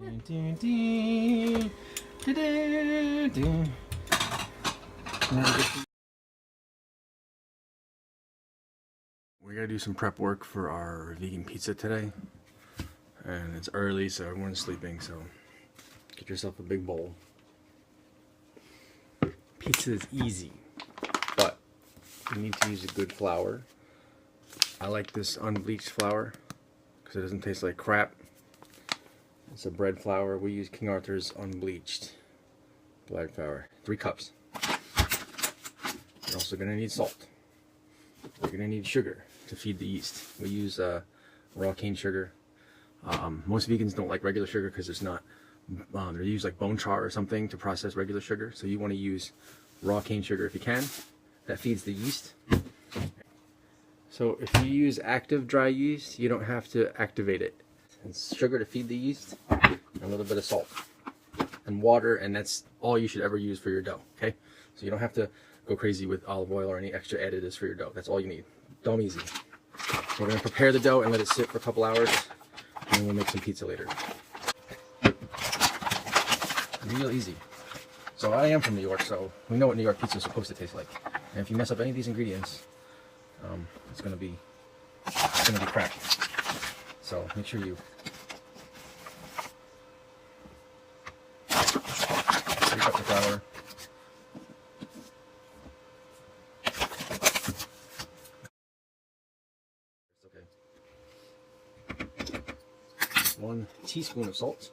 We gotta do some prep work for our vegan pizza today, and it's early, so everyone's sleeping. So get yourself a big bowl. Pizza is easy, but you need to use a good flour. I like this unbleached flour because it doesn't taste like crap. It's a bread flour. We use King Arthur's unbleached black flour. 3 cups. You're also going to need salt. You're going to need sugar to feed the yeast. We use raw cane sugar. Most vegans don't like regular sugar because it's not, they use like bone char or something to process regular sugar. So you want to use raw cane sugar if you can. That feeds the yeast. So if you use active dry yeast, you don't have to activate it. It's sugar to feed the yeast, and a little bit of salt and water, and that's all you should ever use for your dough. Okay, so you don't have to go crazy with olive oil or any extra additives for your dough. That's all you need. Dumb easy. We're going to prepare the dough and let it sit for a couple hours, and then we'll make some pizza later. Real easy. So I am from New York, so we know what New York pizza is supposed to taste like. And if you mess up any of these ingredients, it's gonna be crap. So make sure you break up the flour. It's okay. 1 teaspoon of salt.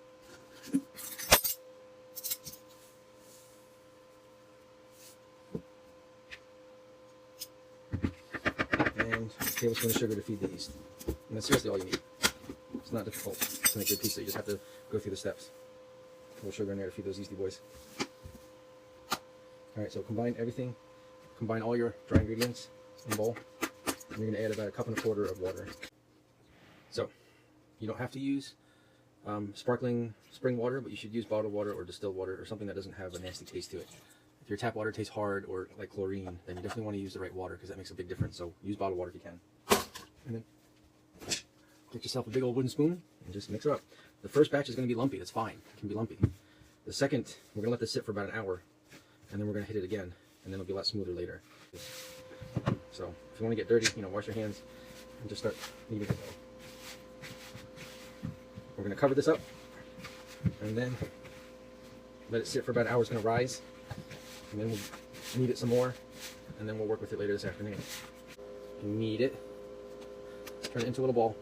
And a tablespoon of sugar to feed the yeast. And that's seriously all you need. It's not difficult to make good pizza. You just have to go through the steps. A little sugar in there to feed those yeasty boys. Alright, so combine everything. Combine all your dry ingredients in a bowl. And you're going to add about 1.25 cups of water. So, you don't have to use sparkling spring water, but you should use bottled water or distilled water or something that doesn't have a nasty taste to it. If your tap water tastes hard or like chlorine, then you definitely want to use the right water because that makes a big difference. So use bottled water if you can. And then get yourself a big old wooden spoon and just mix it up. The first batch is going to be lumpy. That's fine. It can be lumpy. The second, we're going to let this sit for about an hour, and then we're going to hit it again, and then it'll be a lot smoother later. So if you want to get dirty, wash your hands and just start kneading it. We're going to cover this up, and then let it sit for about an hour. It's going to rise, and then we'll knead it some more, and then we'll work with it later this afternoon. Knead it, turn it into a little ball.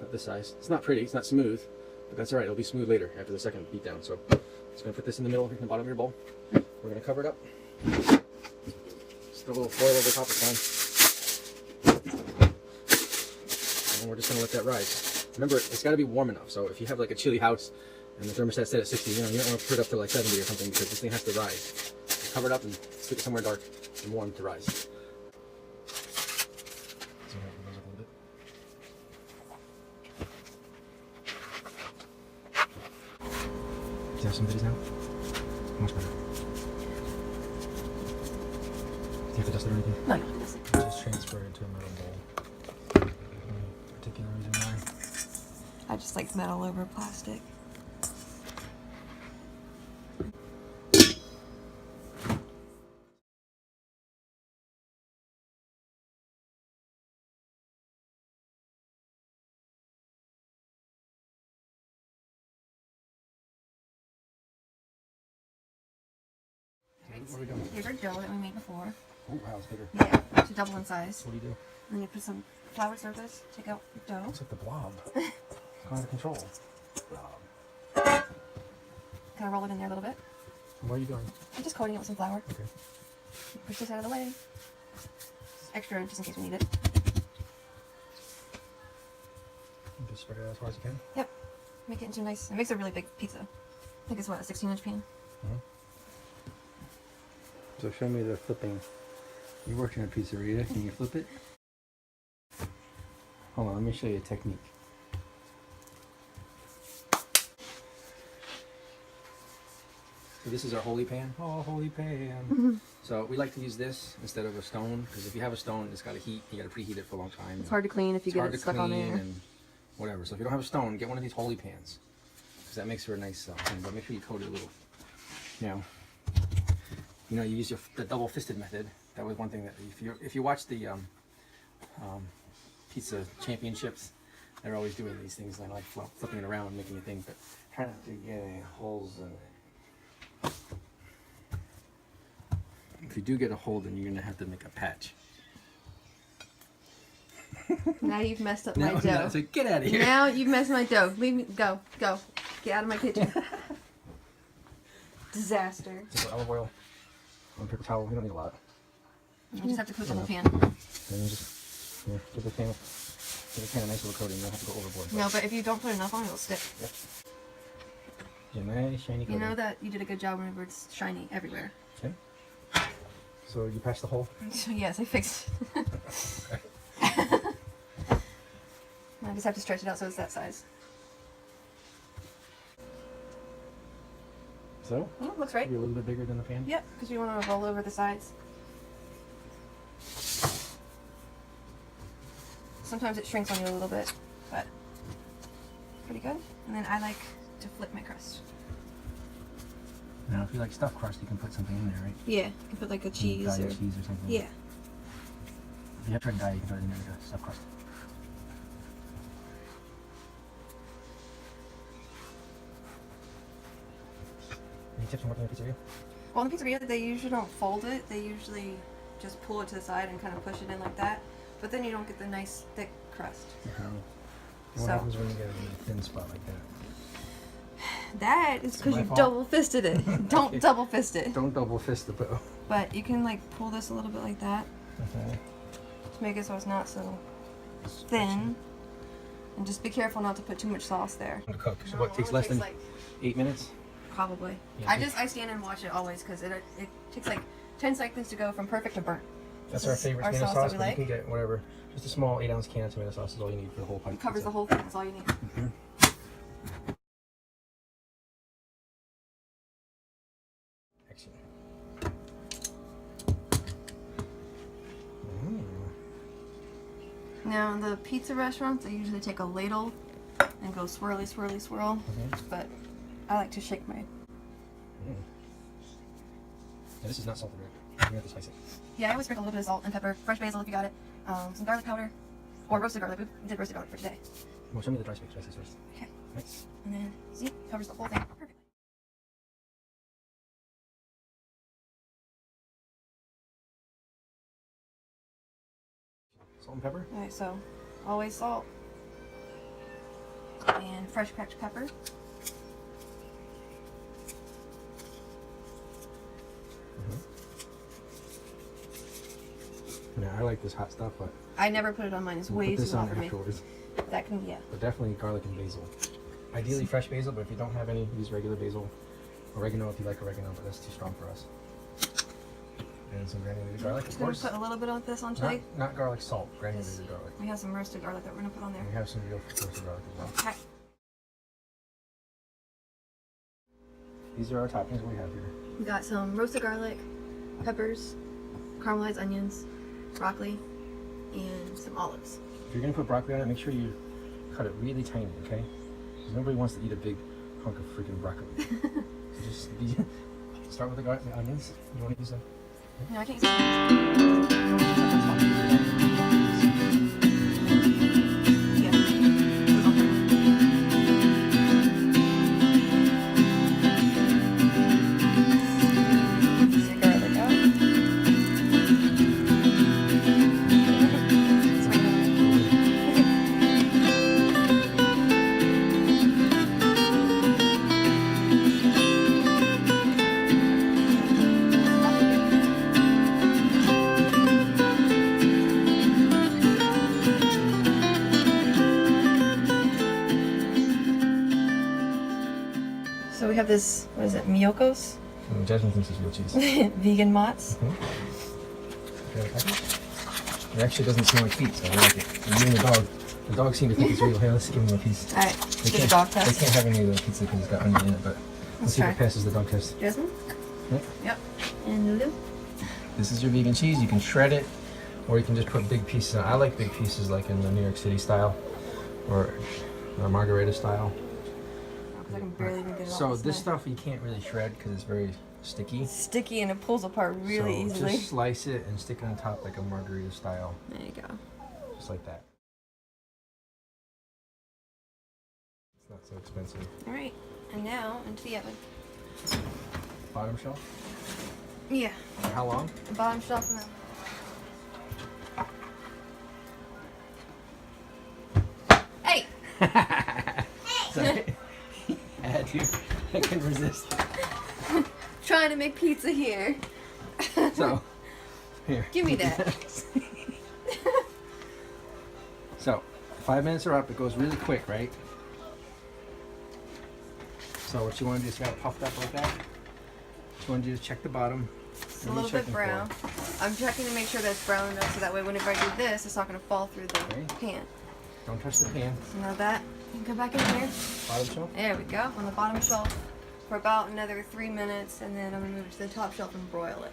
Not this size. It's not pretty, it's not smooth, but that's alright, it'll be smooth later after the second beat down. So just going to put this in the middle, in the bottom of your bowl. We're going to cover it up. Just throw a little foil over top, it's fine. And we're just going to let that rise. Remember, it's got to be warm enough, so if you have like a chilly house and the thermostat set at 60, you don't want to put it up to like 70 or something because this thing has to rise. So cover it up and stick it somewhere dark and warm to rise. See how it goes up a little bit? Do you have some biddies now? Much better. Do you have to dust it or anything? No, you don't dust it. Just transfer it into a metal bowl. Any particular reason why? I just like metal over plastic. What are we doing? Here's our dough that we made before. Oh wow, it's bigger. Yeah, to double in size. What do you do? And then you put some flour surface, take out your dough. Looks like the blob. It's out of control. Blob. Kind of roll it in there a little bit. What are you doing? I'm just coating it with some flour. Okay. Push this out of the way. Extra just in case we need it. Just spread it out as far as you can. Yep. Make it into a nice, it makes a really big pizza. I think it's what, a 16-inch pan? So show me the flipping. You worked in a pizzeria. Can you flip it? Hold on, let me show you a technique. So this is our holy pan. Oh, holy pan. So we like to use this instead of a stone because if you have a stone, it's got to heat. You got to preheat it for a long time. It's hard to clean if you get it stuck on there. And whatever. So if you don't have a stone, get one of these holy pans, because that makes for a nice thing. But make sure you coat it a little. You use the double-fisted method. That was one thing that if you watch the pizza championships, they're always doing these things. And I like flipping it around and making a thing, but try not to get any holes in it. If you do get a hole, then you're gonna have to make a patch. Now you've messed up my dough. No, so get out of here. Now you've messed my dough. Leave me. Go. Get out of my kitchen. Disaster. Just olive oil on paper towel. We don't need a lot. You just have to cook in the pan. And then just give the pan a nice little coating. You don't have to go overboard. No, but if you don't put enough on, it'll stick. Yep. Yeah, nice shiny coating. You know that you did a good job whenever it's shiny everywhere. Okay. So you patched the hole? Yes, I fixed it. I just have to stretch it out so it's that size. So? Oh, looks right. Maybe a little bit bigger than the pan? Yep, because we want to roll over the sides. Sometimes it shrinks on you a little bit, but pretty good. And then I like to flip my crust. Now, if you like stuffed crust, you can put something in there, right? Yeah, you can put like a cheese or cheese or something. yeah. If you have tried dye, you can put it in there with the stuffed crust. Any tips on working in a pizzeria? Well, in the pizzeria, they usually don't fold it. They usually just pull it to the side and kind of push it in like that. But then you don't get the nice thick crust. What happens when you get a really thin spot like that? That is because you fault. double-fisted it. Don't double-fist it. Don't double fist the dough. But you can like pull this a little bit like that to make it so it's not so thin. And just be careful not to put too much sauce there. To cook. So what takes less than 8 minutes? Probably. Yeah, I stand and watch it always because it takes like 10 seconds to go from perfect to burnt. That's our favorite tomato sauce sauce, that we but like. you can get whatever. Just a small 8-ounce can of tomato sauce is all you need for the whole pipe. It covers the whole thing. That's all you need. Excellent. Now, the pizza restaurants, they usually take a ladle and go swirly, swirly, swirl. But I like to shake my... Yeah, this is not salted, right? You have to spice it. Yeah, I always sprinkle a little bit of salt and pepper, fresh basil if you got it, some garlic powder, or roasted garlic. We did roasted garlic for today. Well, show me the dry spices first. Okay. Nice. And then, see, covers the whole thing perfectly. Salt and pepper? Alright, so always salt and fresh cracked pepper. Yeah, I like this hot stuff, but I never put it on mine. It's way put too this on hot for me. afterwards. That can, yeah. But definitely garlic and basil. Ideally fresh basil, but if you don't have any, use regular basil. Oregano if you like oregano, but that's too strong for us. And some granulated garlic, of Just gonna course. put a little bit of this on today. Not garlic salt, granulated garlic. We have some roasted garlic that we're gonna put on there. And we have some real roasted garlic as well. Okay. These are our toppings we have here. We got some roasted garlic, peppers, caramelized onions, broccoli, and some olives. If you're gonna put broccoli on it, make sure you cut it really tiny, okay? Because nobody wants to eat a big hunk of freaking broccoli. So just start with the onions. You want to use them? No, I can't use onions. Yeah. Take garlic out. So we have this, what is it, Miyoko's? Jasmine thinks it's real cheese. Vegan Mozz. It actually doesn't smell like feet, so I like it. And you and the dog seem to think it's real. Here, let's give him a piece. Alright, let's do the dog They test. can't have any of the pizza because it's got onion in it, but let's see if it passes the dog test. Jasmine? Yep. Yep. And Lulu? This is your vegan cheese. You can shred it, or you can just put big pieces. I like big pieces like in the New York City style, or Or margarita style. Because I can barely even get it off. So this stuff you can't really shred because it's very sticky. It's sticky and it pulls apart really easily. Just slice it and stick it on top like a margarita style. There you go. Just like that. It's not so expensive. Alright, and now into the oven. Bottom shelf? Yeah. For how long? The bottom shelf and then. Hey! Sorry. I had to. I couldn't resist. Trying to make pizza here. So, here. Give me that. So, 5 minutes are up. It goes really quick, right? So what you want to do is got it puffed up like that. What you want to do is check the bottom. It's a little bit brown. I'm checking to make sure that it's brown enough so that way whenever I do this, it's not going to fall through the pan. Don't touch the pan. So now that, you can go back in here. Bottom shelf? There we go, on the bottom shelf for about another 3 minutes, and then I'm going to move it to the top shelf and broil it.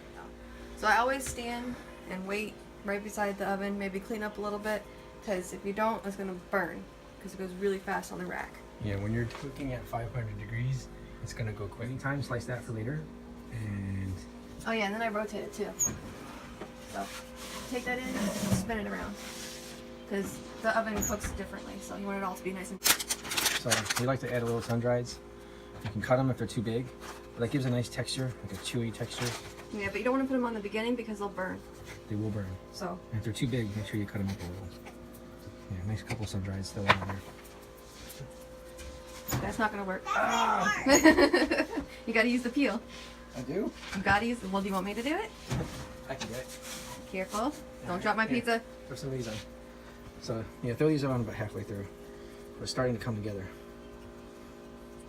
So I always stand and wait right beside the oven, maybe clean up a little bit, because if you don't, it's going to burn, because it goes really fast on the rack. Yeah, when you're cooking at 500 degrees, it's going to go quick. Anytime, slice that for later. And oh yeah, and then I rotate it too. So take that in, spin it around, because the oven cooks differently, so you want it all to be nice and... So we like to add a little sun-drieds. You can cut them if they're too big, but that gives a nice texture, like a chewy texture. Yeah, but you don't want to put them on the beginning because they'll burn. They will burn. So and if they're too big, make sure you cut them up a little. Yeah, nice couple sun-drieds still on there. That's not going to work. You got to use the peel. I do? You got to use... Well, do you want me to do it? I can get it. Careful. Don't drop my pizza. Throw some of these on. So, yeah, throw these on about halfway through. We're starting to come together.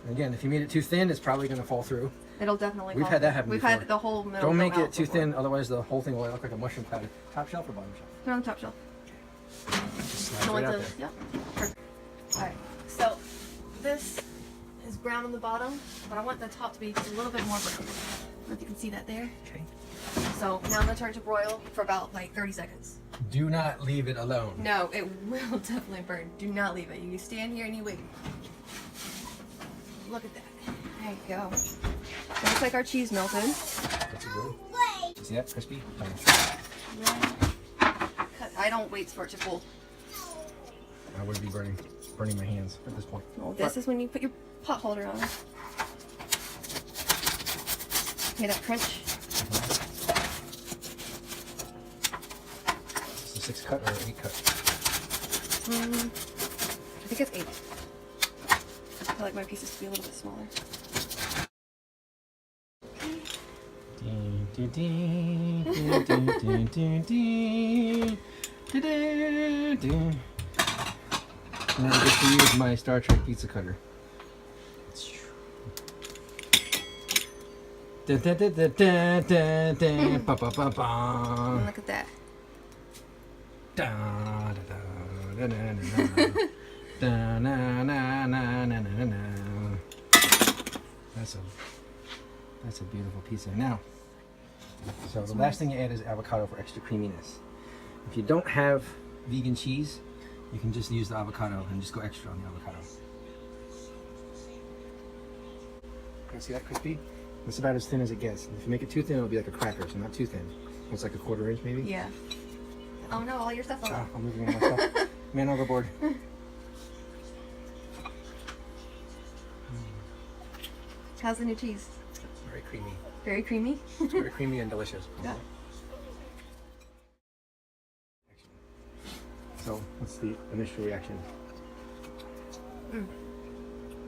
And again, if you made it too thin, it's probably going to fall through. It'll definitely We've fall had that through. happen We've before. had the whole middle Don't make go it out too before. thin, otherwise the whole thing will look like a mushroom platter. Top shelf or bottom shelf? Put it on the top shelf. Just slide Don't right want out to... there. Yep. Perfect. Alright, so this is brown on the bottom, but I want the top to be just a little bit more brown. I don't know if you can see that there. Okay. So now I'm going to turn it to broil for about like 30 seconds. Do not leave it alone. No, it will definitely burn. Do not leave it. You stand here and you wait. Look at that. There you go. It looks like our cheese melted. That's good. See that? Crispy? I don't wait for it to cool. I would be burning my hands at this point. Well, this is when you put your pot holder on. Hear that crunch? Is it 6 cut or 8 cut? I think it's 8. I like my pieces to be a little bit smaller. Now I get to use my Star Trek pizza cutter. Look at that. That's a beautiful pizza. Now, so the last thing you add is avocado for extra creaminess. If you don't have vegan cheese, you can just use the avocado and just go extra on the avocado. Can you see that crispy? It's about as thin as it gets. If you make it too thin, it'll be like a cracker, so not too thin. It's like a 1/4 inch maybe? Yeah. Oh no, all your stuff's on. Oh, I'm moving all my stuff. Man overboard. How's the new cheese? Very creamy. Very creamy? It's very creamy and delicious. Yeah. So, what's the initial reaction?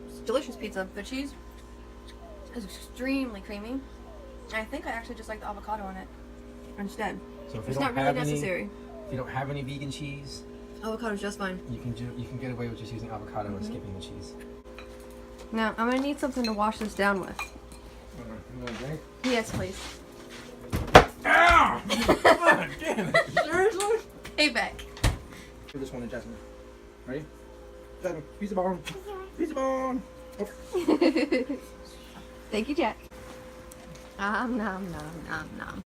It's delicious pizza. The cheese is extremely creamy. And I think I actually just like the avocado on it instead. So if it's you not don't really have necessary. if you don't have any vegan cheese, Avocado's just fine. you can get away with just using avocado and skipping the cheese. Now, I'm going to need something to wash this down with. You want a drink? Yes, please. Ow! God damn it! Seriously? Payback. Do this one to Jasmine. Ready? Jasmine, pizza bone. Pizza bone. Oh. Thank you, Jack. Nom nom nom nom nom.